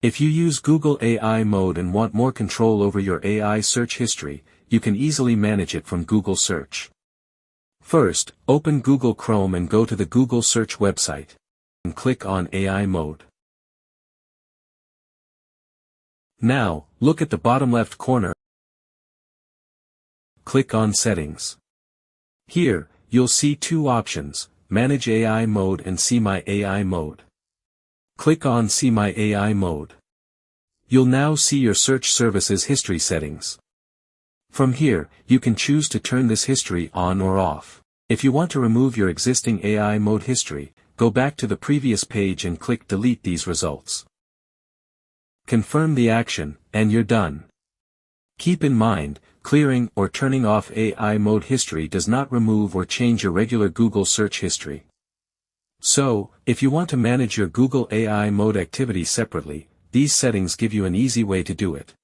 If you use Google AI Mode and want more control over your AI search history, you can easily manage it from Google Search. First, open Google Chrome and go to the Google Search website. And click on AI Mode. Now, look at the bottom left corner. Click on Settings. Here, you'll see two options, Manage AI Mode and See My AI Mode. Click on See My AI Mode. You'll now see your search service's history settings. From here, you can choose to turn this history on or off. If you want to remove your existing AI Mode history, go back to the previous page and click Delete these results. Confirm the action, and you're done. Keep in mind, clearing or turning off AI Mode history does not remove or change your regular Google search history. So, if you want to manage your Google AI Mode activity separately, these settings give you an easy way to do it.